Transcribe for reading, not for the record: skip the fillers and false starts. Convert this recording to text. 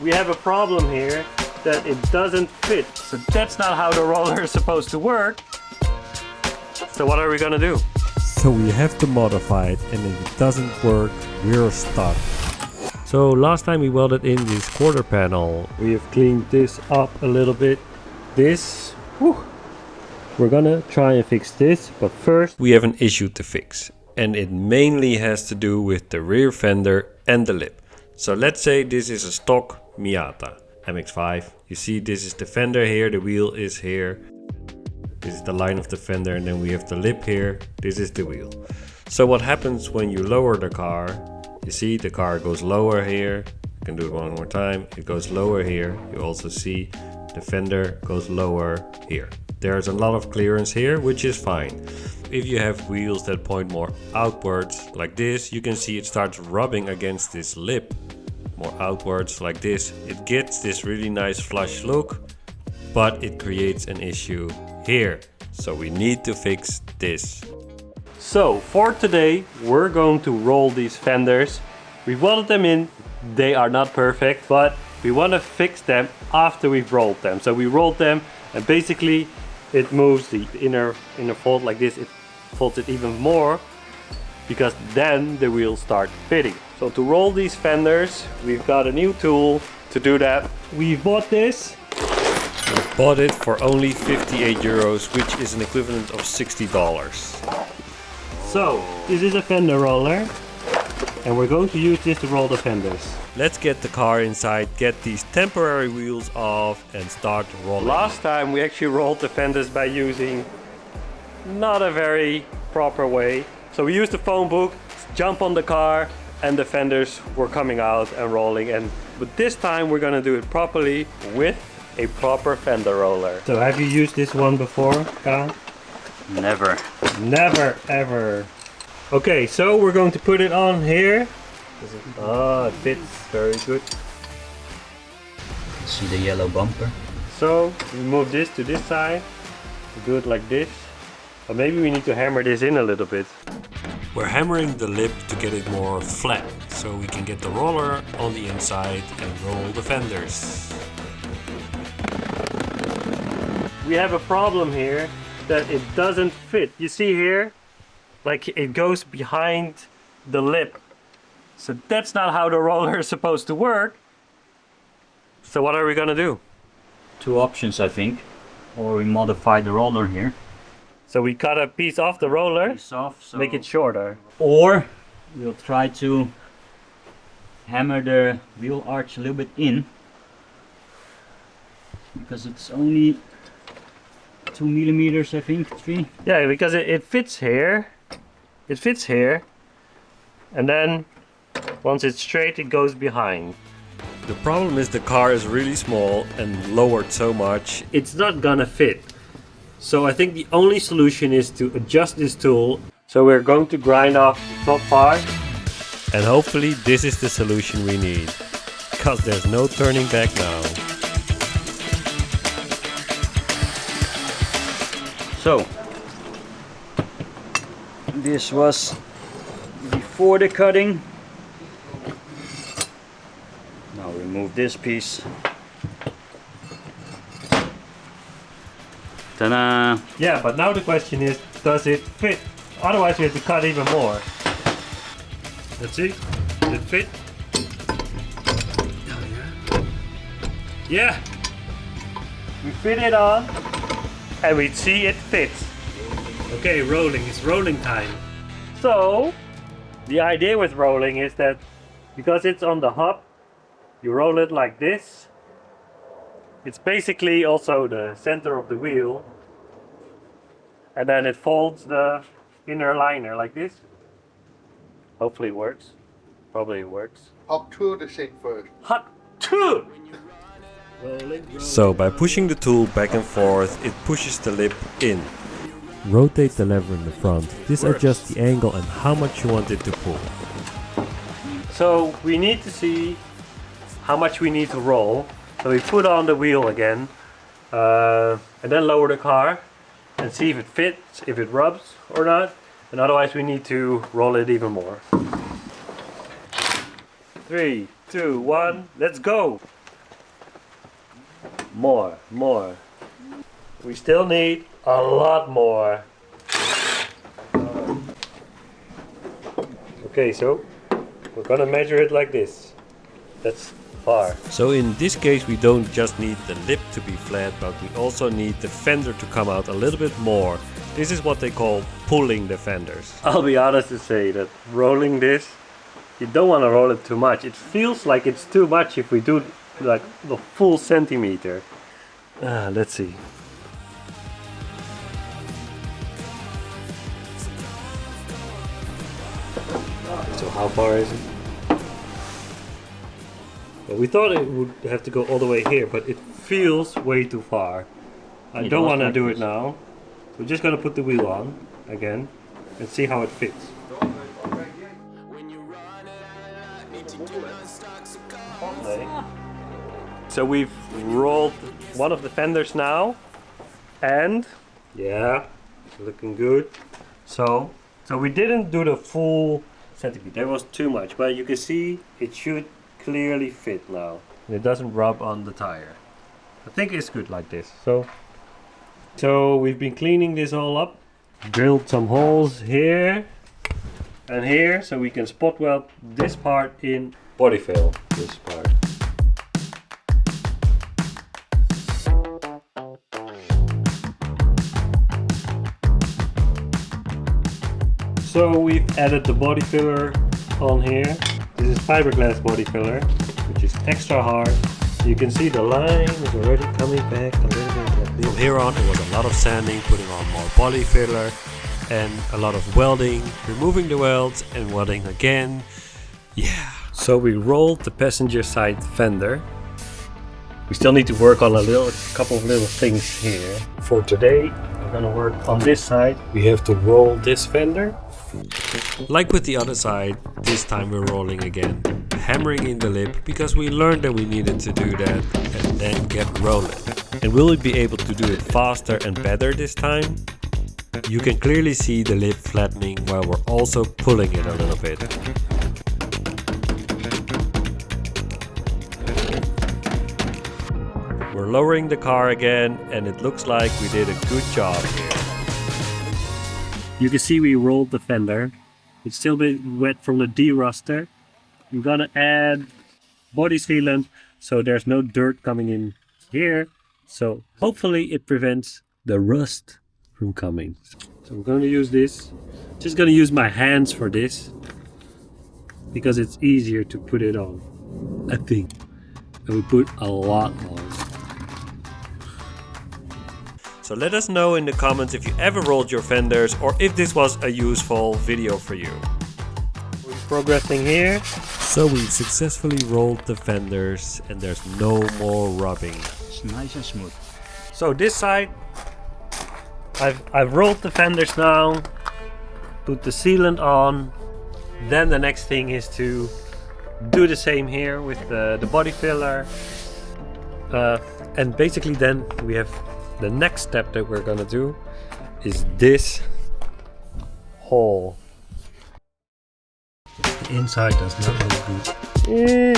We have a problem here that it doesn't fit. So that's not how the roller is supposed to work. So what are we gonna do? So we have to modify it, and if it doesn't work, we're stuck. So last time we welded in this quarter panel. We have cleaned this up a little bit. We're gonna try and fix this, but first We have an issue to fix, and it mainly has to do with the rear fender and the lip. So let's say this is a stock Miata MX-5. You see, this is the fender here, the wheel is here. This is the line of the fender, and then we have the lip here. This is the wheel. So what happens when you lower the car? You see the car goes lower here. You can do it one more time. It goes lower here. You also see the fender goes lower here. There's a lot of clearance here, which is fine. If you have wheels that point more outwards like this, you can see it starts rubbing against this lip more outwards like this. It gets this really nice flush look, but it creates an issue here. So we need to fix this. So for today, we're going to roll these fenders. We welded them in. They are not perfect, but we want to fix them after we've rolled them. So we rolled them, and basically it moves the inner fold like this. It folds it even more, because then the wheels start fitting. So to roll these fenders, we've got a new tool to do that. We bought this. We bought it for only 58 euros, which is an equivalent of $60. So this is a fender roller, and we're going to use this to roll the fenders. Let's get the car inside, get these temporary wheels off, and start rolling. Last time we actually rolled the fenders by using not a very proper way. So we used the phone book, jump on the car, and the fenders were coming out and rolling. But this time we're gonna do it properly with a proper fender roller. So have you used this one before, Kyle? Never. Never, ever. Okay, so we're going to put it on here. Oh, it fits very good. See the yellow bumper? So we move this to this side. We do it like this. Or maybe we need to hammer this in a little bit. We're hammering the lip to get it more flat, so we can get the roller on the inside and roll the fenders. We have a problem here that it doesn't fit. You see here, like it goes behind the lip. So that's not how the roller is supposed to work. So what are we gonna do? Two options, I think. Or we modify the roller here. So we cut a piece off the roller, Piece off, so make it shorter. Or we'll try to hammer the wheel arch a little bit in, because it's only 2 millimeters, I think, 3. Yeah, because it fits here. It fits here. And then once it's straight, it goes behind. The problem is the car is really small and lowered so much. It's not gonna fit. So I think the only solution is to adjust this tool. So we're going to grind off the top part. And hopefully this is the solution we need, because there's no turning back now. So this was before the cutting. Now remove this piece. Ta-da! Yeah, but now the question is, does it fit? Otherwise we have to cut even more. Let's see. Does it fit? Yeah! We fit it on, and we see it fits. Okay, rolling. It's rolling time. So, the idea with rolling is that because it's on the hub, you roll it like this. It's basically also the center of the wheel, and then it folds the inner liner like this. Hopefully it works. Probably it works. Up to the sink first. Hot two! So by pushing the tool back and forth, it pushes the lip in. Rotate the lever in the front. This adjusts the angle and how much you want it to pull. So we need to see how much we need to roll. So we put on the wheel again, and then lower the car and see if it fits, if it rubs or not. And otherwise we need to roll it even more. 3, 2, 1, let's go! More. We still need a lot more. Okay, so we're gonna measure it like this. That's far. So in this case we don't just need the lip to be flat, but we also need the fender to come out a little bit more. This is what they call pulling the fenders. I'll be honest to say that rolling this, you don't want to roll it too much. It feels like it's too much if we do like the full centimeter. Let's see. So how far is it? Well, we thought it would have to go all the way here, but it feels way too far. I don't want to do it now. We're just going to put the wheel on again and see how it fits. Okay. So we've rolled one of the fenders now, and yeah, looking good. So we didn't do the full centimeter. There was too much, but you can see it should clearly fit now. And it doesn't rub on the tire. I think it's good like this. So we've been cleaning this all up. Drilled some holes here and here, so we can spot weld this part in body fill. This part. So we've added the body filler on here. This is fiberglass body filler, which is extra hard. You can see the line is already coming back a little bit like this. From here on it was a lot of sanding, putting on more body filler, and a lot of welding, removing the welds and welding again. Yeah. So we rolled the passenger side fender. We still need to work on a couple of little things here. For today, we're gonna work on this side. We have to roll this fender. Like with the other side, this time we're rolling again, hammering in the lip because we learned that we needed to do that and then get rolling. And will we be able to do it faster and better this time? You can clearly see the lip flattening while we're also pulling it a little bit. We're lowering the car again and it looks like we did a good job here. You can see we rolled the fender. It's still a bit wet from the deruster. I'm gonna add body sealant so there's no dirt coming in here. So hopefully it prevents the rust from coming. So I'm gonna use this. Just gonna use my hands for this because it's easier to put it on, I think. And we put a lot on. So let us know in the comments if you ever rolled your fenders or if this was a useful video for you. We're progressing here. So we've successfully rolled the fenders and there's no more rubbing. It's nice and smooth. So this side, I've rolled the fenders now, put the sealant on. Then the next thing is to do the same here with the body filler. And basically then we have the next step that we're gonna do is this hole. The inside does not look good.